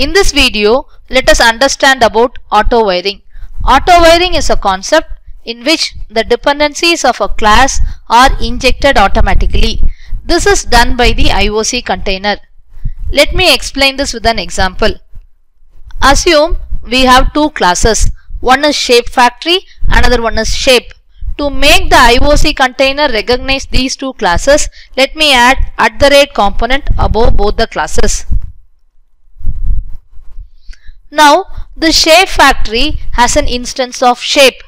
In this video, let us understand about auto-wiring. Auto-wiring is a concept in which the dependencies of a class are injected automatically. This is done by the IOC container. Let me explain this with an example. Assume we have two classes. One is shape factory, another one is shape. To make the IOC container recognize these two classes, let me add component above both the classes. Now, the shape factory has an instance of shape.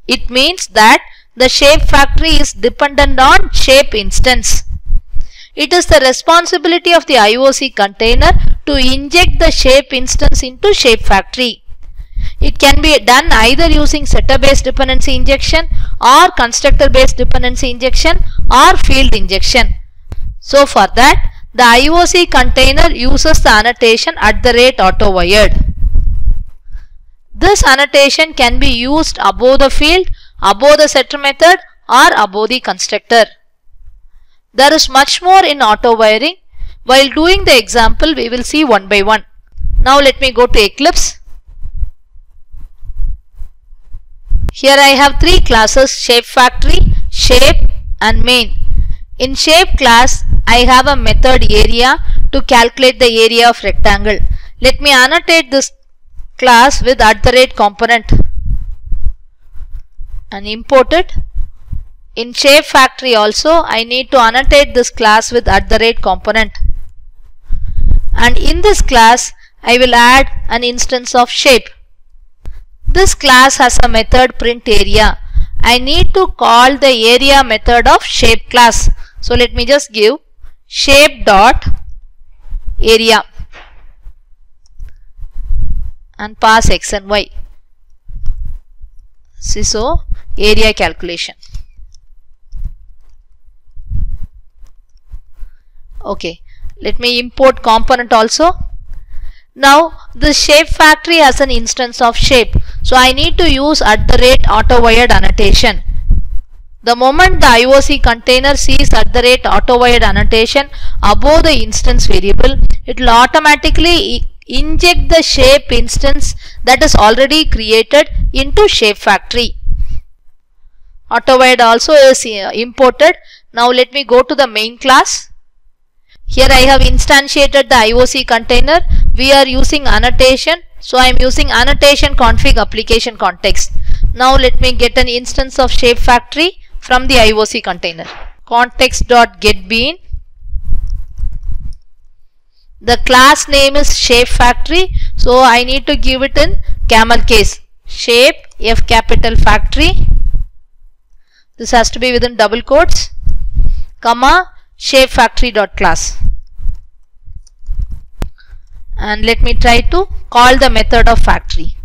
It means that the shape factory is dependent on shape instance. It is the responsibility of the IOC container to inject the shape instance into shape factory. It can be done either using setter based dependency injection or constructor based dependency injection or field injection. So for that, the IOC container uses the annotation @AutoWired. This annotation can be used above the field, above the setter method or above the constructor. There is much more in auto wiring. While doing the example, we will see one by one. Now let me go to Eclipse. Here I have three classes: shape factory, shape and main. In shape class, I have a method area to calculate the area of rectangle. Let me annotate this class with @component and import it. In shape factory also, I need to annotate this class with @component. And in this class, I will add an instance of shape. This class has a method print area. I need to call the area method of shape class. So let me just give shape dot area and pass x and y. So area calculation. Okay, let me import component also. Now the shape factory has an instance of shape, so I need to use @AutoWired annotation. The moment the IOC container sees @AutoWired annotation above the instance variable, it will automatically inject the shape instance that is already created into shape factory. AutoWired also is imported. Now let me go to the main class. Here I have instantiated the IOC container. We are using annotation, so I am using annotation config application context. Now let me get an instance of shape factory from the IOC container. Context.getBean. The class name is shape factory, so I need to give it in camel case. Shape F capital factory. This has to be within double quotes, comma shape factory.class. And let me try to call the method of factory.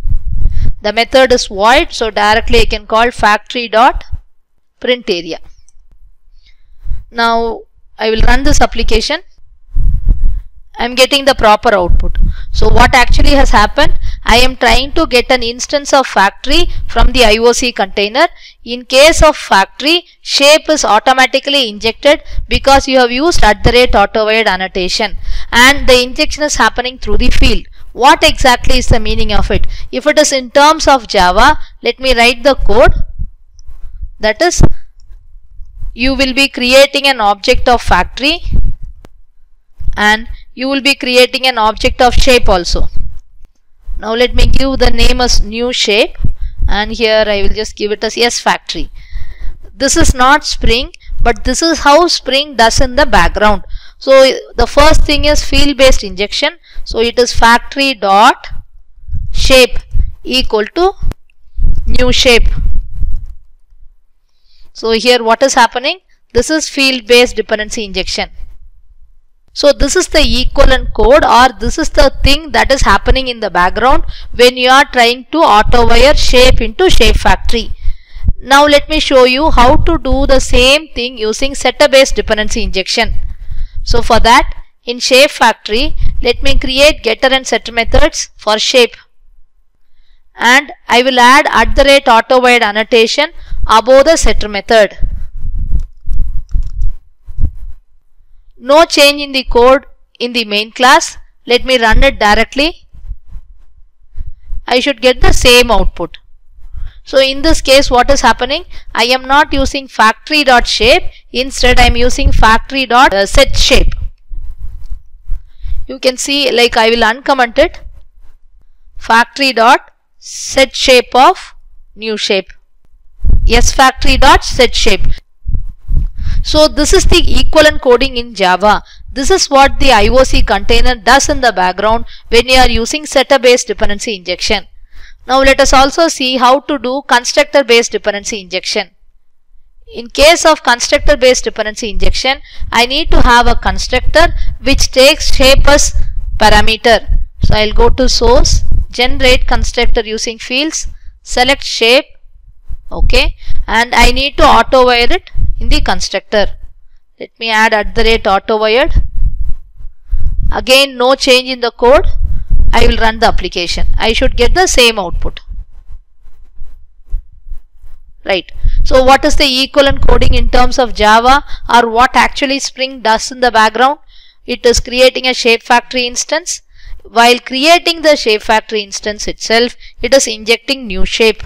The method is void, so directly I can call factory.print area. Now I will run this application. I am getting the proper output. So what actually has happened, I am trying to get an instance of factory from the IOC container. In case of factory, shape is automatically injected because you have used @AutoWired annotation, and the injection is happening through the field. What exactly is the meaning of it? If it is in terms of Java, let me write the code. That is, you will be creating an object of factory and you will be creating an object of shape also. Now let me give the name as new shape, and here I will just give it as S factory. This is not Spring, but this is how Spring does in the background. So the first thing is field based injection. So it is factory dot shape equal to new shape. So here what is happening? This is field based dependency injection. So this is the equivalent code, or this is the thing that is happening in the background when you are trying to auto-wire shape into shape factory. Now let me show you how to do the same thing using setter based dependency injection. So for that, in shape factory, let me create getter and setter methods for shape. And I will add @AutoWired annotation above the setter method. No change in the code in the main class. Let me run it directly. I should get the same output. So in this case, what is happening? I am not using factory.shape. Instead, I am using factory.setShape. You can see, like, I will uncomment it. Factory.setShape of new shape. Yes, factory.setShape. So this is the equivalent coding in Java. This is what the IOC container does in the background when you are using setter based dependency injection. Now let us also see how to do constructor based dependency injection. In case of constructor based dependency injection, I need to have a constructor which takes shape as parameter. So I will go to source, generate constructor using fields, select shape, okay, and I need to auto wire it in the constructor. Let me add @autowired. Again, no change in the code. I will run the application. I should get the same output. Right. So what is the equivalent coding in terms of Java, or what actually Spring does in the background? It is creating a shape factory instance. While creating the shape factory instance itself, it is injecting new shape.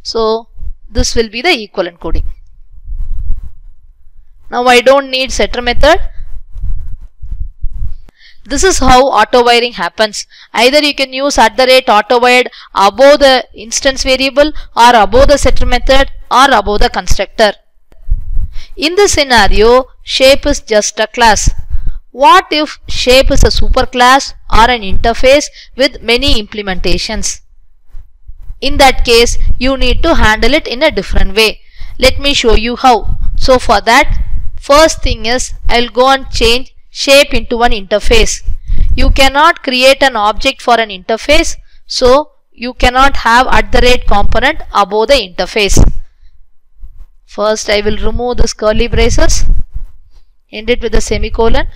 So this will be the equivalent coding. Now I don't need setter method. This is how auto wiring happens. Either you can use @autowired above the instance variable, or above the setter method, or above the constructor. In this scenario, shape is just a class. What if shape is a superclass or an interface with many implementations? In that case, you need to handle it in a different way. Let me show you how. So for that, first thing is, I will go and change shape into an interface. You cannot create an object for an interface, so you cannot have @component above the interface. First, I will remove this curly braces, end it with a semicolon.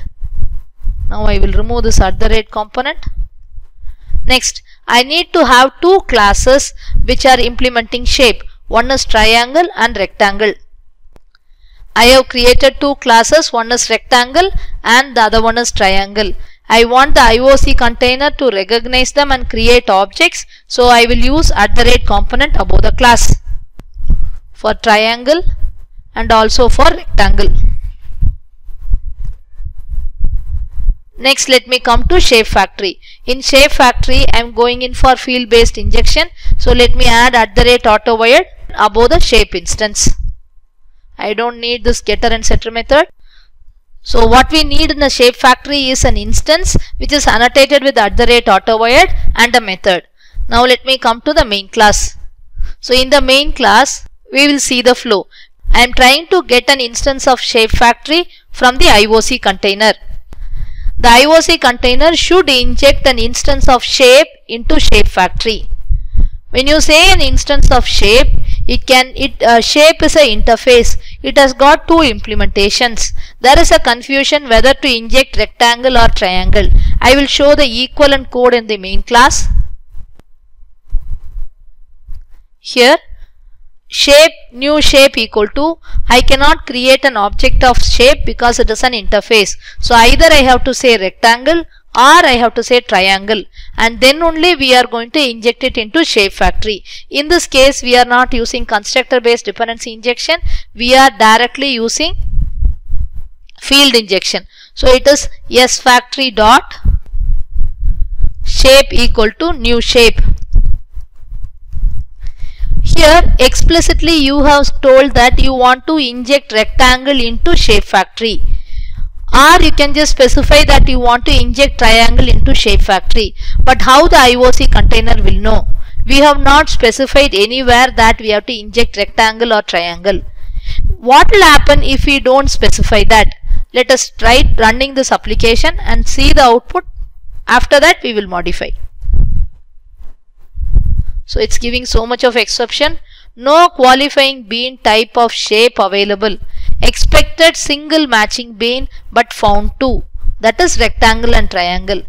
Now I will remove this @component. Next, I need to have two classes which are implementing shape. One is triangle and rectangle. I have created two classes, one is rectangle and the other one is triangle. I want the IOC container to recognize them and create objects, so I will use @component above the class for triangle and also for rectangle. Next, let me come to shape factory. In shape factory, I am going in for field based injection, so let me add @autowired above the shape instance. I don't need this getter and setter method. So what we need in the shape factory is an instance which is annotated with @autowired and a method. Now let me come to the main class. So in the main class, we will see the flow. I am trying to get an instance of shape factory from the IOC container. The IOC container should inject an instance of shape into shape factory. When you say an instance of shape, shape is an interface. It has got two implementations. There is a confusion whether to inject rectangle or triangle. I will show the equivalent code in the main class. Here, shape new shape equal to, I cannot create an object of shape because it is an interface. So either I have to say rectangle or I have to say triangle, and then only we are going to inject it into shape factory. In this case, we are not using constructor based dependency injection. We are directly using field injection. So it is sFactory dot shape equal to new shape. Here explicitly you have told that you want to inject rectangle into shape factory, or you can just specify that you want to inject triangle into shape factory. But how the IOC container will know? We have not specified anywhere that we have to inject rectangle or triangle. What will happen if we don't specify that? Let us try running this application and see the output. After that we will modify. So it's giving so much of exception. No qualifying bean type of shape available. Expected single matching bean but found two. That is rectangle and triangle.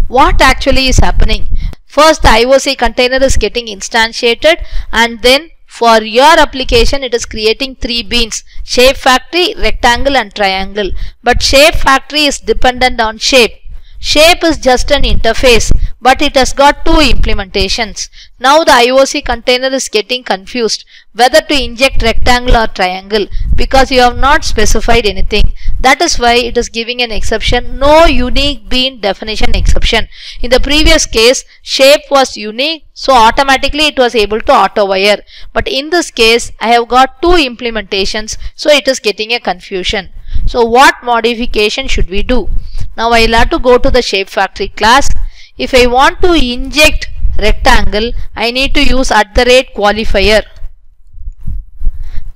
What actually is happening? First, the IOC container is getting instantiated, and then For your application, it is creating 3 beans: shape factory, rectangle and triangle. But shape factory is dependent on shape. Shape is just an interface, but it has got 2 implementations. Now the IOC container is getting confused whether to inject rectangle or triangle because you have not specified anything. That is why it is giving an exception, no unique bean definition exception. In the previous case, shape was unique, so automatically it was able to auto wire. But in this case, I have got 2 implementations, so it is getting a confusion. So what modification should we do? Now I will have to go to the shape factory class. If I want to inject rectangle, I need to use @qualifier.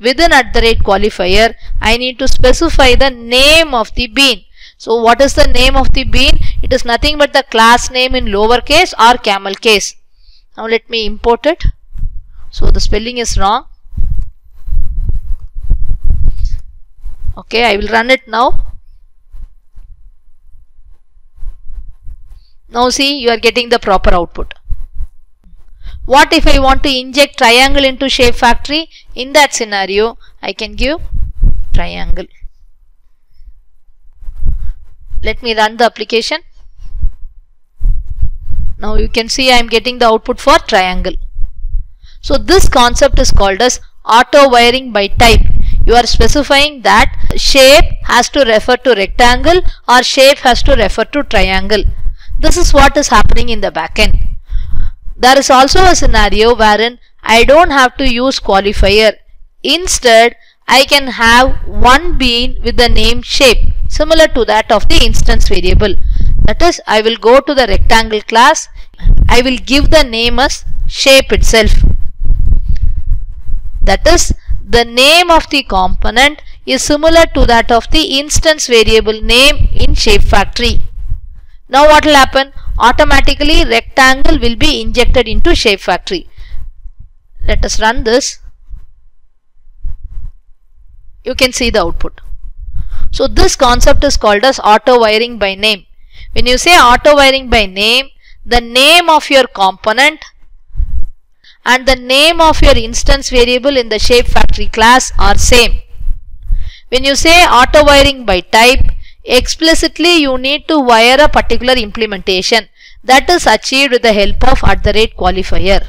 Within @qualifier, I need to specify the name of the bean. So what is the name of the bean? It is nothing but the class name in lowercase or camel case. Now let me import it. So the spelling is wrong. Okay, I will run it now. Now see, you are getting the proper output. What if I want to inject triangle into shape factory? In that scenario, I can give triangle. Let me run the application. Now you can see I am getting the output for triangle. So this concept is called as auto wiring by type. You are specifying that shape has to refer to rectangle or shape has to refer to triangle. This is what is happening in the backend. There is also a scenario wherein I don't have to use qualifier. Instead, I can have one bean with the name shape, similar to that of the instance variable. That is, I will go to the rectangle class. I will give the name as shape itself. That is, the name of the component is similar to that of the instance variable name in shape factory. Now what will happen? Automatically rectangle will be injected into shape factory. Let us run this. You can see the output. So this concept is called as auto wiring by name. When you say auto wiring by name, the name of your component and the name of your instance variable in the shape factory class are same. When you say auto wiring by type, explicitly you need to wire a particular implementation. That is achieved with the help of @qualifier.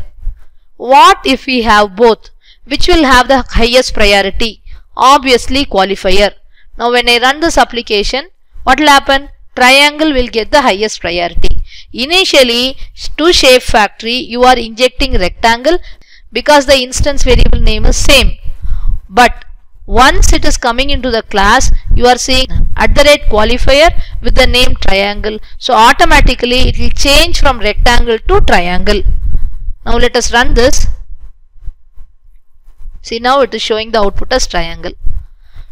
What if we have both? Which will have the highest priority? Obviously qualifier. Now when I run this application, what will happen? Triangle will get the highest priority. Initially to shape factory you are injecting rectangle because the instance variable name is same. But once it is coming into the class, you are seeing @qualifier with the name triangle. So automatically it will change from rectangle to triangle. Now let us run this. See, now it is showing the output as triangle.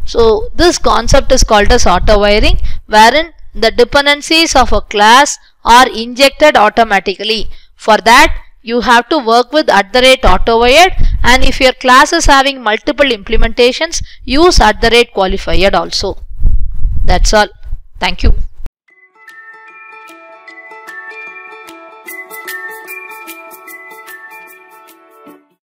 So this concept is called as auto wiring, wherein the dependencies of a class are injected automatically. For that, you have to work with @autowired, and if your class is having multiple implementations, use @qualified also. That's all. Thank you.